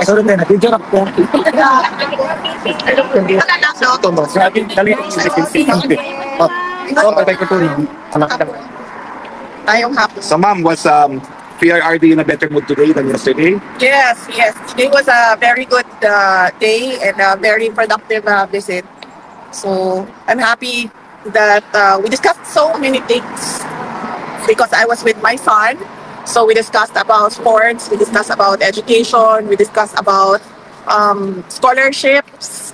Sorry na, video na po. So ma'am, was PRRD in a better mood today than yesterday? Yes, yes. Today was a very good day and a very productive visit. So I'm happy that we discussed so many things because I was with my son. So we discussed about sports, we discussed about education, we discussed about scholarships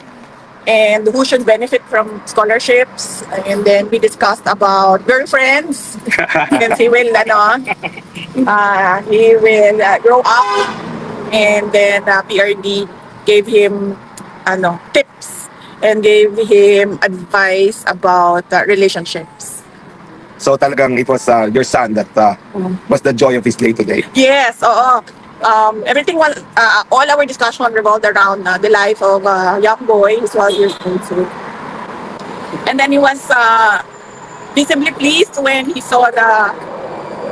and who should benefit from scholarships. And then we discussed about girlfriends. Because he will, grow up. And then PRD gave him tips and gave him advice about relationships. So talagang it was your son that was the joy of his day today. Yes, oo. Everything was, all our discussion revolved around the life of a young boy who's 12 years old. So. And then he was visibly pleased when he saw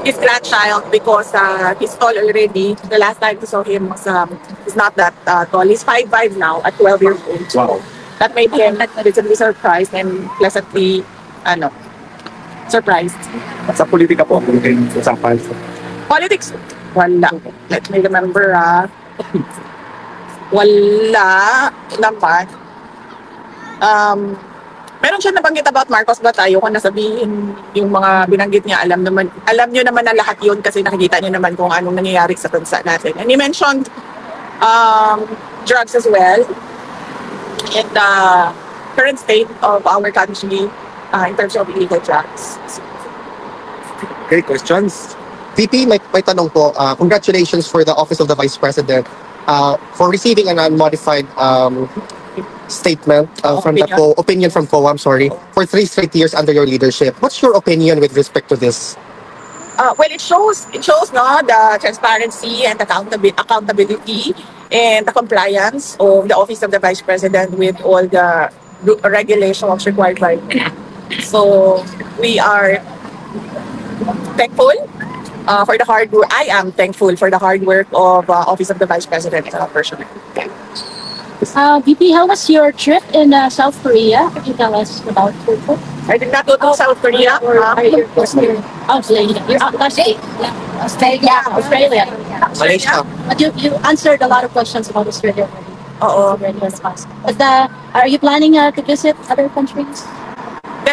his grandchild because he's tall already. The last time we saw him was he's not that tall. He's 5'5" now at 12 years old. Wow. That made him visibly surprised and pleasantly surprised. Sa politika po, usapan. Politics, wala. Let me remember, wala naman. Meron siya nabanggit about Marcos but ayoko na sabihin yung mga binanggit niya. Alam niyo naman na lahat yun kasi nakikita niyo naman kung anong nangyayari sa bansa natin. And he mentioned drugs as well and the current state of our country in terms of illegal drugs. Okay, questions? VP, may tanong po. Congratulations for the Office of the Vice President for receiving an unmodified statement from the opinion from COA, I'm sorry, for 3 straight years under your leadership. What's your opinion with respect to this? Well, it shows the transparency and accountability and the compliance of the Office of the Vice President with all the regulations required by law. So we are thankful for the hard work. I am thankful for the hard work of Office of the Vice President personally. VP, how was your trip in South Korea? Can you tell us about it? I did not go to South Korea. Australia. Australia. Malaysia. But you answered a lot of questions about Australia already. But are you planning to visit other countries?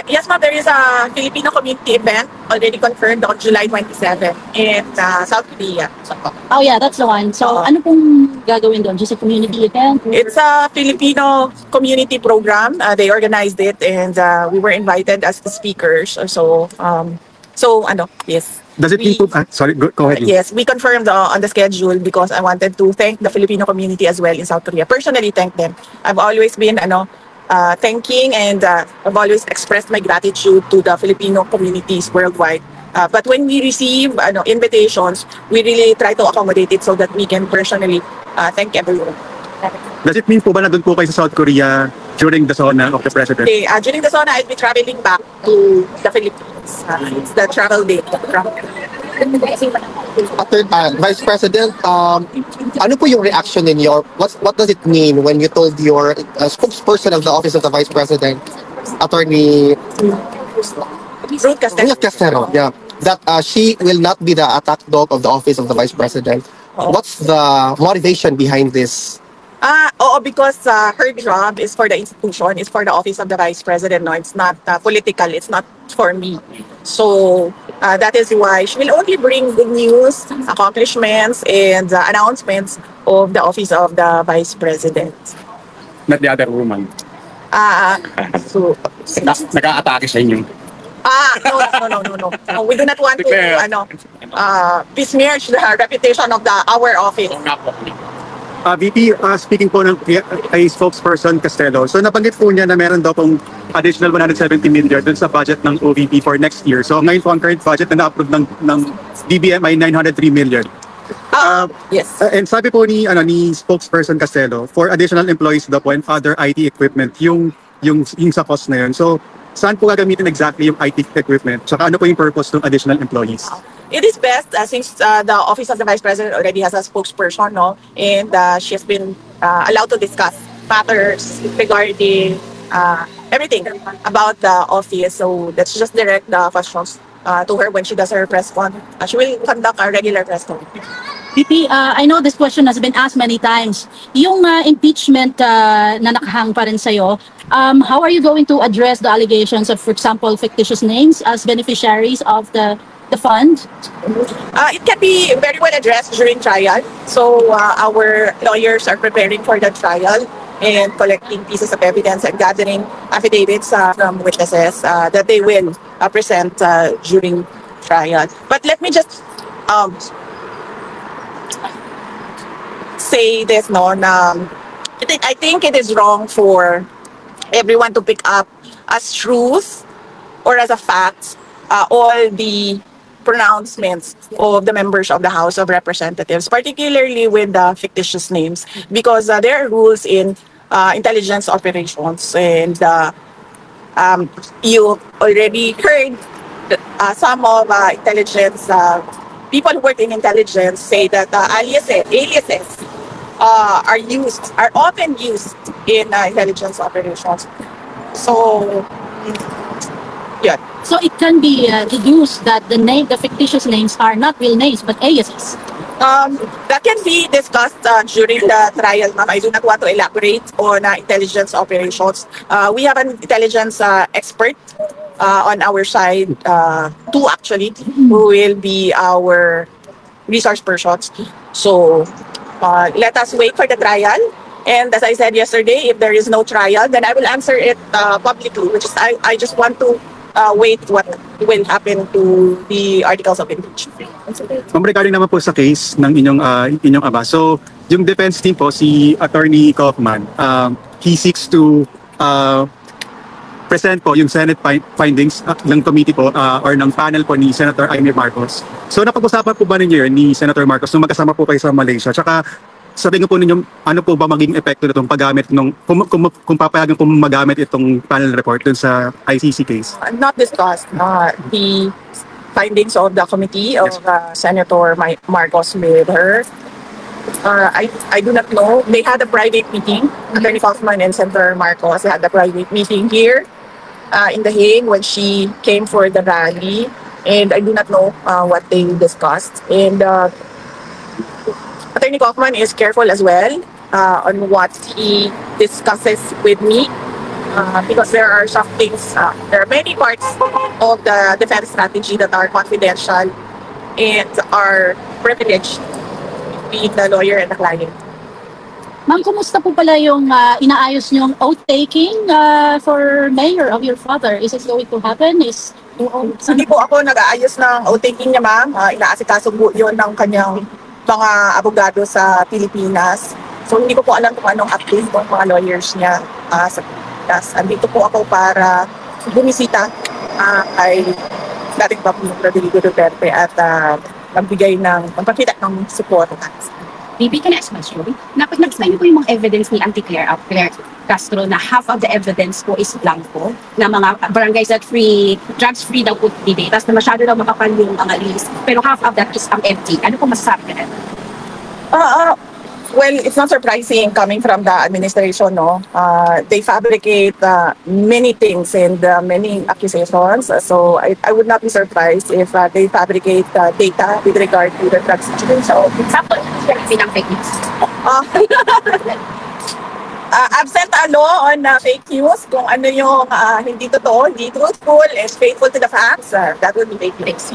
Yes, ma'am. There is a Filipino community event already confirmed on July 27 in South Korea. Oh yeah, that's the one. So ano pong gagawin doon? Just a community event? It's a Filipino community program. They organized it and we were invited as the speakers. Yes. Does it mean sorry, go ahead. Yes, we confirmed on the schedule because I wanted to thank the Filipino community as well in South Korea. Personally, thank them. I've always been thanking and I've always expressed my gratitude to the Filipino communities worldwide. But when we receive invitations, we really try to accommodate it so that we can personally thank everyone. Does it mean po ba na doon po kayo sa South Korea during the SONA of the President? Okay, during the SONA, I'll be traveling back to the Philippines. It's the travel day. Vice President, ano po yung reaction ninyo? What does it mean when you told your spokesperson of the Office of the Vice President, Attorney Ruth Castelo, that she will not be the attack dog of the Office of the Vice President? What's the motivation behind this? Because her job is for the institution, is for the Office of the Vice President. No, it's not political. It's not for me. So that is why she will only bring good news, accomplishments, and announcements of the Office of the Vice President. Not the other woman. Nag-a-atake sa inyo. No. We do not want to besmirch the reputation of our office. VP, speaking po ng kay spokesperson Castelo, so nabanggit po niya na meron daw pong additional 170 million dun sa budget ng OVP for next year. So ngayon po ang current budget na na-approve ng DBM ay 903 million. Yes. And sabi po ni spokesperson Castelo, for additional employees daw po and other IT equipment, yung sa cost na yun. So saan po gagamitin exactly yung IT equipment? Saka ano po yung purpose ng additional employees? it is best since the Office of the Vice President already has a spokesperson, no? And she has been allowed to discuss matters regarding everything about the office. So let's just direct the questions to her when she does her press con. She will conduct a regular press con. VP, I know this question has been asked many times. Yung impeachment na nakahang pa rin sa'yo, how are you going to address the allegations of, for example, fictitious names as beneficiaries of the fund? It can be very well addressed during trial. So our lawyers are preparing for the trial and collecting pieces of evidence and gathering affidavits from witnesses that they will present during trial. But let me just say this, no, I think it is wrong for everyone to pick up as truth or as a fact all the pronouncements of the members of the House of Representatives, particularly with the fictitious names, because there are rules in intelligence operations, and you already heard some of intelligence people who work in intelligence say that aliases are often used in intelligence operations. So, yeah. So it can be deduced that the fictitious names are not real names but aliases. That can be discussed during the trial, ma'am. I do not want to elaborate on intelligence operations. We have an intelligence expert on our side, two actually, who will be our resource persons. So let us wait for the trial. And as I said yesterday, if there is no trial, then I will answer it publicly, which is I just want to wait what will happen to the articles of impeachment. Ma'am, regarding naman po sa case ng inyong ama. So, yung defense team po, si Attorney Kaufman, he seeks to present po yung Senate findings ng committee po or ng panel po ni Senator Amy Marcos. So, napag-usapan po ba ninyo yun ni Senator Marcos nung magkasama po kayo sa Malaysia? Tsaka, sabihin po ninyo, ano po ba magiging epekto nitong paggamit kung papayagan po magamit itong panel report dun sa ICC case? Not discussed the findings of the committee of Senator Marcos with her. I do not know. They had a private meeting. Attorney Kaufman and Senator Marcos had a private meeting here in The Hague when she came for the rally. And I do not know what they discussed. And Attorney Kaufman is careful as well on what he discusses with me because there are some things, there are many parts of the defense strategy that are confidential and are privileged between the lawyer and the client. Ma'am, kumusta po pala yung inaayos niyong oath-taking for mayor of your father? Is it going to happen? Hindi po ako nag-aayos ng oath-taking niya, ma'am. Inaasikaso po yun ng kanyang mga abogado sa Pilipinas. So hindi ko po alam kung anong update ng mga lawyers niya sa Pilipinas. Andito po ako para bumisita kay dating Pangulong Rodrigo Duterte at magpakita ng support. Maybe can I ask question? Nag-explain po yung mga evidence ni Claire Castro na half of the evidence po is blanco, na mga barangays that free, drugs-free daw po debate, tapos na masyado daw makapal yung mga list, pero half of that is empty. Ano po masasabi ka na? Well, it's not surprising coming from the administration, no? They fabricate many things and many accusations. So I would not be surprised if they fabricate data with regard to the drug situation. So, Example, ng fake news. Absent a law on fake news, kung ano yung hindi totoo, hindi truthful, and faithful to the facts, that would be fake news.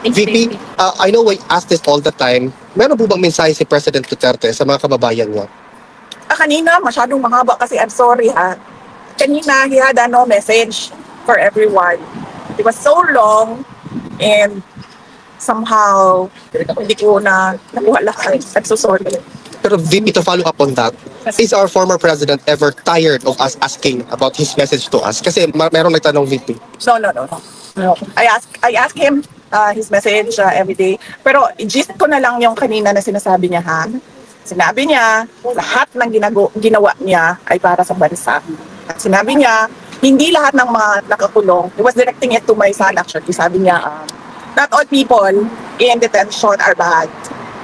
VP, I know we ask this all the time. Meron po bang mensahe si President Duterte sa mga kababayan niya? Kanina, masyadong mahaba kasi I'm sorry ha. Kanina, he had no message for everyone. It was so long and somehow hindi ko na nakuha lahat. I'm so sorry. Pero VP, to follow up on that, is our former president ever tired of us asking about his message to us? Kasi merong nagtanong VP. No. I ask him his message every day. Pero gist ko na lang yung kanina na sinasabi niya ha. Sinabi niya, lahat ng ginawa niya ay para sa bansa. At sinabi niya, hindi lahat ng mga nakakulong, he was directing it to my son actually. Sabi niya, not all people in detention are bad.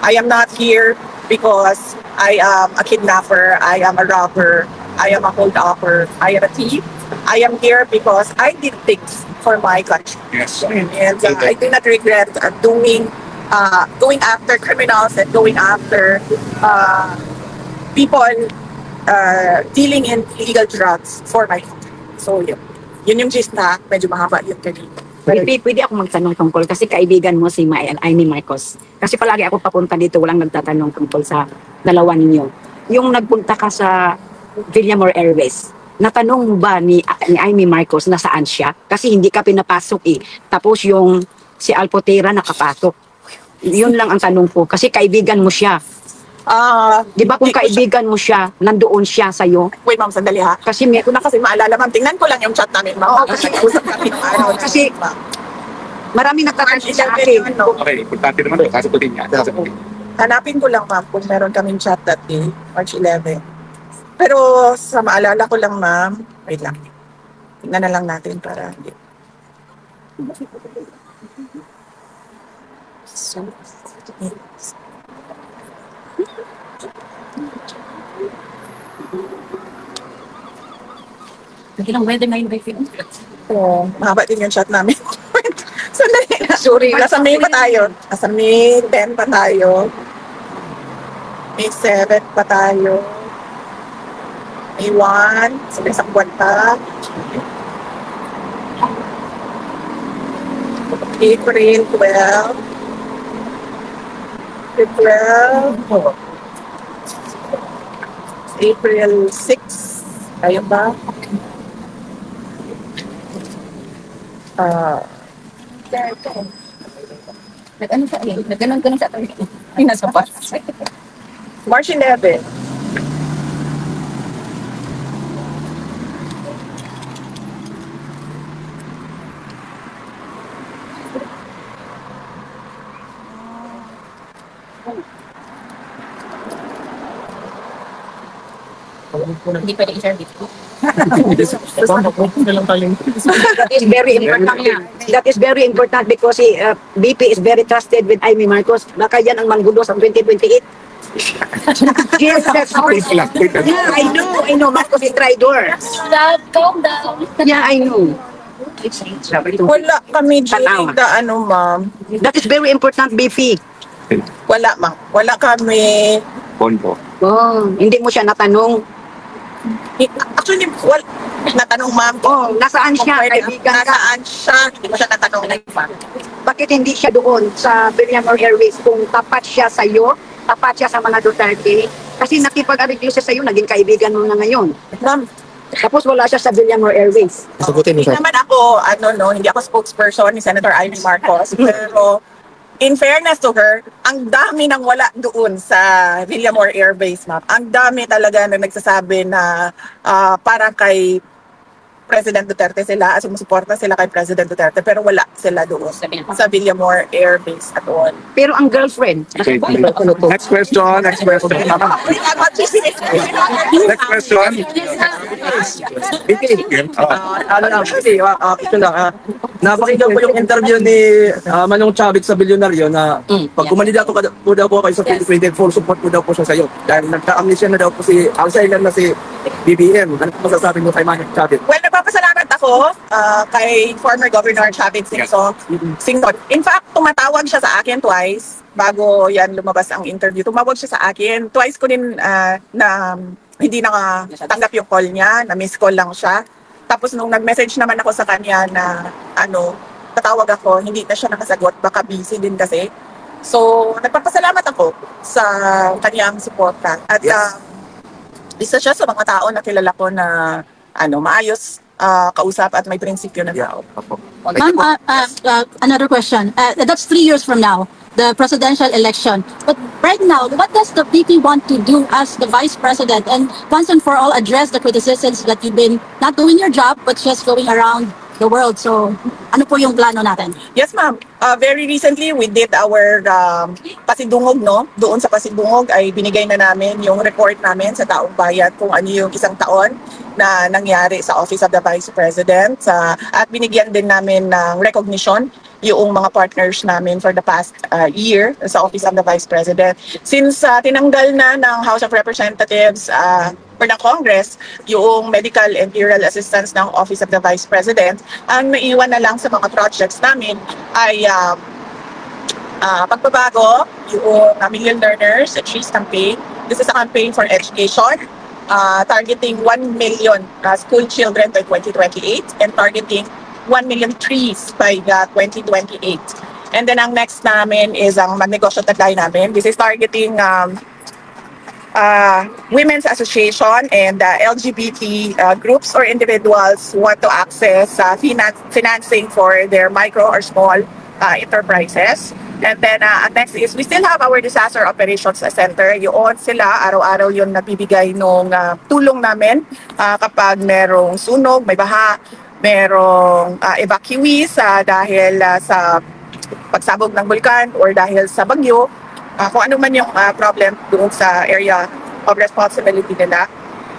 I am not here because I am a kidnapper, I am a robber, I am a holdupper, I am a thief. I am here because I did things for my country. Yes. And I do not regret going after criminals and going after people dealing in illegal drugs for my country. So yun yung gist na medyo mahaba yun kanina. Pwede ako magtanong tungkol kasi kaibigan mo si Amy Marcos. Kasi palagi ako papunta dito, walang nagtatanong tungkol sa dalawa ninyo. Yung nagpunta ka sa Villamor Airways, natanong mo ba ni Amy Marcos na saan siya? Kasi hindi ka pinapasok eh. Tapos yung si Alpotera nakapasok. Yun lang ang tanong ko. Kasi kaibigan mo siya. Di ba kung kaibigan mo siya, nandoon siya sa'yo? Wait ma'am, sandali ha. Kasi may, Ko na kasi maalala ma'am, tingnan ko lang yung chat namin ma'am. Oo, kasi- usap kami nung araw na Kasi- yun, ma'am. maraming nagtatanong March sa 11 akin. yun, no? Okay, importante naman ito. Sasagutin niya. Sasagutin. Hanapin ko lang ma'am kung meron kaming chat that day, March 11. Pero sa maalala ko lang ma'am, wait lang. Tingnan na lang natin para hindi. Ilang weather ngayon ba yun? Oo, mahaba din yung chat namin. Sandali na. Sorry. Nasa May pa tayo. Nasa May 10 pa tayo. May 7 pa tayo. May 1. Sa isang buwan pa. April 12. April 6. Ayun ba? Nag-ano siya eh. Nag-ganon siya. Ay, nasa bus. March 11. Hindi pwede i-share dito. That is very important. That is very important because si BP is very trusted with Amy Marcos. Baka yan ang manggulo sa 2028. Yes, that's Wait lang, wait lang. Yeah, I know. Marcos is traitor. Calm down. Yeah, I know. Wala kami during Tanawa. the ano ma'am. That is very important, BP. Wala ma'am. Wala kami. Pondo. Oh, hindi mo siya natanong. Actually, natanong ma'am Oh, nasaan kung siya? pwede, Kaibigan ka. nasaan siya. Hindi ko siya natanong. Bakit hindi siya doon sa Villamor Airways kung tapat siya sa iyo, tapat siya sa mga Duterte? Kasi nakipag-ariglo siya sa iyo, naging kaibigan mo na ngayon. Ma'am, Tapos wala siya sa Villamor Airways. Sagutin mo, hindi sir. naman ako, hindi ako spokesperson ni Senator Amy Marcos. Pero, in fairness to her, ang dami nang wala doon sa Villamor Air Base, ma'am. Ang dami talaga na nagsasabi na parang kay President Duterte sila, sumusuporta sila kay President Duterte, pero wala sila doon sa Villamor Air Base at all. Pero ang girlfriend, Okay, next question. Next question. Next question. Ano lang, kasi, ito lang, napakinggan ko yung interview ni Manong Chavit sa Bilyonaryo na pag kumandidato ka po daw po kayo sa 2020, full support po daw po siya sa iyo. Dahil nagka-amnesia na daw po si outsider na si BBM. Ano po masasabi mo kay Manong Chavit? Well, nagpapasalamat ako kay former Governor Chavit Singson. In fact, tumatawag siya sa akin twice bago yan lumabas ang interview. Tumawag siya sa akin. Twice ko din na hindi nakatanggap yung call niya, na miss call lang siya. Tapos nung nag-message naman ako sa kanya na tatawag ako, hindi na siya nakasagot, baka busy din kasi. So, nagpapasalamat ako sa kanyang suporta. At isa siya sa mga tao na kilala ko na maayos kausap at may prinsipyo na tao. Ma'am, another question. That's 3 years from now, the presidential election. But right now, what does the VP want to do as the vice president and once and for all address the criticisms that you've been not doing your job but just going around the world? So, ano po yung plano natin? Yes, ma'am. Very recently, we did our pasidungog, no? Doon sa pasidungog ay binigay na namin yung report namin sa taong bayan kung ano yung isang taon na nangyari sa Office of the Vice President. At binigyan din namin ng recognition yung mga partners namin for the past year sa Office of the Vice President. Since tinanggal na ng House of Representatives or ng Congress yung medical and burial assistance ng Office of the Vice President, ang naiwan na lang sa mga projects namin ay pagbabago yung Million Learners at Trees campaign. This is a campaign for education, targeting 1 million school children by 2028 and targeting 1 million trees by 2028. And then ang next namin is ang magnegosyo taglay namin. This is targeting women's association and LGBT groups or individuals who want to access financing for their micro or small enterprises. And then next is we still have our disaster operations center. Yun sila, araw-araw yun nabibigay nung tulong namin kapag merong sunog, may baha, merong evacuees dahil sa pagsabog ng bulkan or dahil sa bagyo, kung ano man yung problem doon sa area of responsibility nila.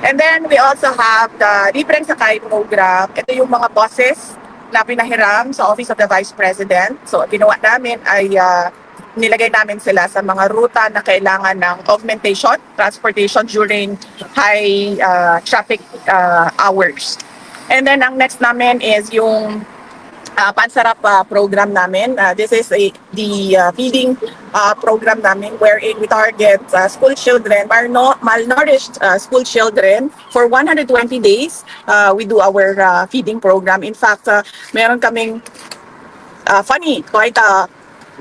And then we also have the Libreng Sakay program. Ito yung mga buses na pinahiram sa Office of the Vice President. So ginawa namin ay nilagay namin sila sa mga ruta na kailangan ng augmentation, transportation during high traffic hours. And then ang next namin is yung Pansarap program namin. This is the feeding program namin wherein we target school children, malnourished school children. For 120 days, we do our feeding program. In fact, meron kaming quite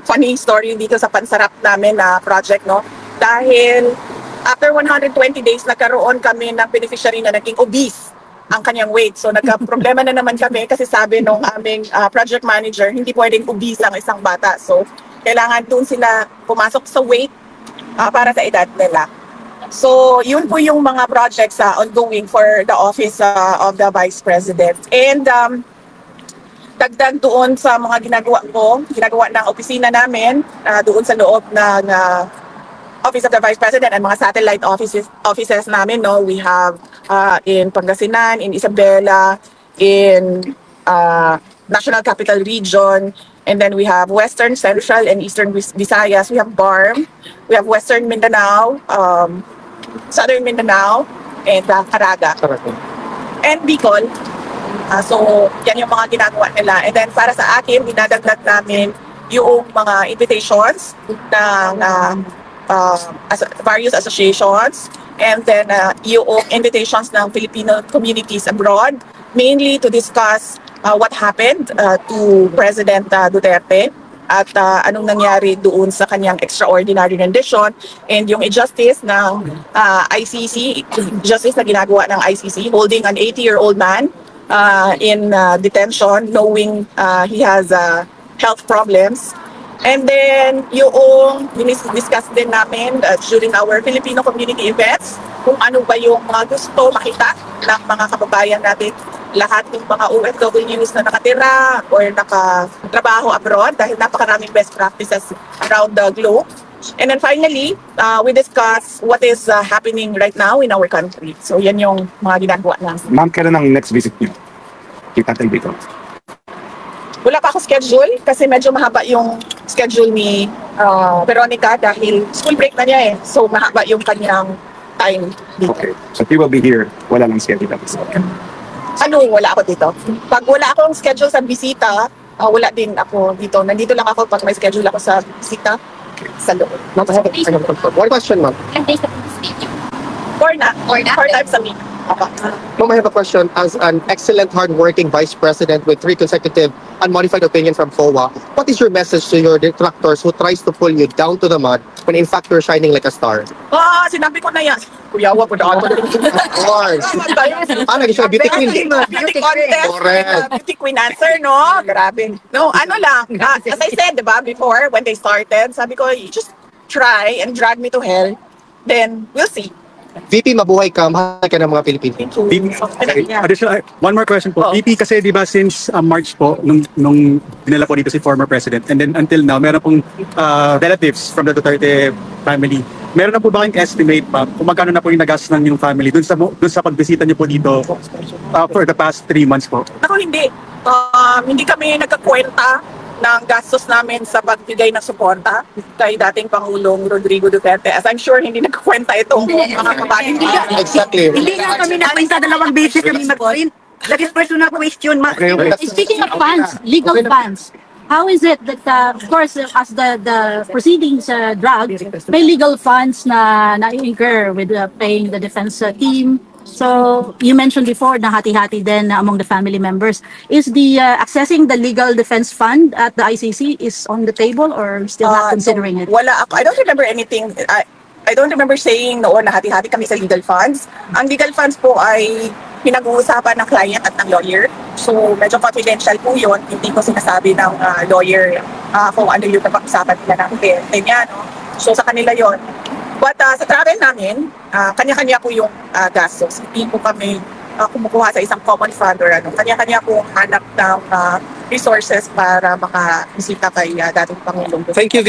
funny story dito sa Pansarap namin na project, no? Dahil after 120 days, nagkaroon kami ng beneficiary na naging obese ang kanyang weight. So nagka-problema na naman kami kasi sabi nung aming project manager, hindi pwedeng obese ang isang bata. So kailangan doon sila pumasok sa weight para sa edad nila. So yun po yung mga projects ongoing for the Office of the Vice President. And dagdag doon sa mga ginagawa ng opisina namin doon sa loob ng Office of the Vice President and mga satellite offices namin, no? We have in Pangasinan, in Isabela, in National Capital Region, and then we have Western, Central, and Eastern Visayas. We have BARM, we have Western Mindanao, Southern Mindanao, and Caraga. And Bicol. So, yan yung mga ginagawa nila. And then para sa akin, dinadagdag namin yung mga invitations ng various associations, and then yung invitations ng Filipino communities abroad, mainly to discuss what happened to President Duterte at anong nangyari doon sa kanyang extraordinary rendition and yung injustice ng ICC, justice na ginagawa ng ICC, holding an 80-year-old man in detention knowing he has health problems. And then, yung discuss din namin during our Filipino community events, kung ano ba yung mga gusto makita ng mga kababayan natin, lahat ng mga OFWs na nakatira or nakatrabaho abroad dahil napakaraming best practices around the globe. And then finally, we discuss what is happening right now in our country. So yan yung mga ginagawa namin. Ma'am, kailan ang next visit niyo? Kita tayo dito. Wala pa ako schedule kasi medyo mahaba yung schedule ni Veronica dahil school break na niya eh. So mahaba yung kanyang time dito. Okay. So he will be here. Wala lang schedule tapos. Okay. Ano, wala ako dito. Pag wala akong schedule sa bisita, wala din ako dito. Nandito lang ako pag may schedule ako sa bisita sa loob. One question, ma'am. Four times a week. Ma'am, I have a question. As an excellent, hardworking vice president with 3 consecutive unmodified opinion from COA, what is your message to your detractors who tries to pull you down to the mud when in fact you're shining like a star? Sinabi ko na yan. Kuya, wag po na ako. Of course. Naging siya beauty queen. Beauty contest. Correct. Beauty queen answer, no? Grabe. No, ano lang. As I said, diba, before, when they started, sabi ko, you just try and drag me to hell. Then, we'll see. VP, mabuhay ka. Mahal ka ng mga Pilipino. Thank you. Additional, one more question po. VP, kasi di ba since March po, nung dinala po dito si former president, and then until now, meron pong relatives from the Duterte family. Meron na po ba kayong estimate pa kung magkano na po yung nagastos ng yung family dun sa pagbisita niyo po dito for the past 3 months po? Ako hindi. Hindi kami nagkakwenta ng gastos namin sa pagbigay ng suporta kay dating Pangulong Rodrigo Duterte. As I'm sure hindi nagkukwenta itong mga kabayan. Exactly. Hindi nga kami nakwenta, dalawang beses kami mag-print. That is personal question. Okay. Speaking of funds, legal funds, how is it that, of course, as the proceedings drag, may legal funds na incur with paying the defense team? So, you mentioned before na hati-hati din among the family members. Is the accessing the legal defense fund at the ICC is on the table or still not considering it? Wala ako. I don't remember anything. I don't remember saying noon na hati-hati kami sa legal funds. Ang legal funds po ay pinag-uusapan ng client at ng lawyer. So, medyo confidential po yun. Hindi ko sinasabi ng lawyer kung ano yung napag-usapan nila ng cliente niya. No? So, sa kanila yon. But sa travel namin, kanya-kanya po yung gastos. Hindi po kami kumukuha sa isang common fund or ano. Kanya-kanya po hanap ng resources para makabisita kay dating Pangulong. Thank you.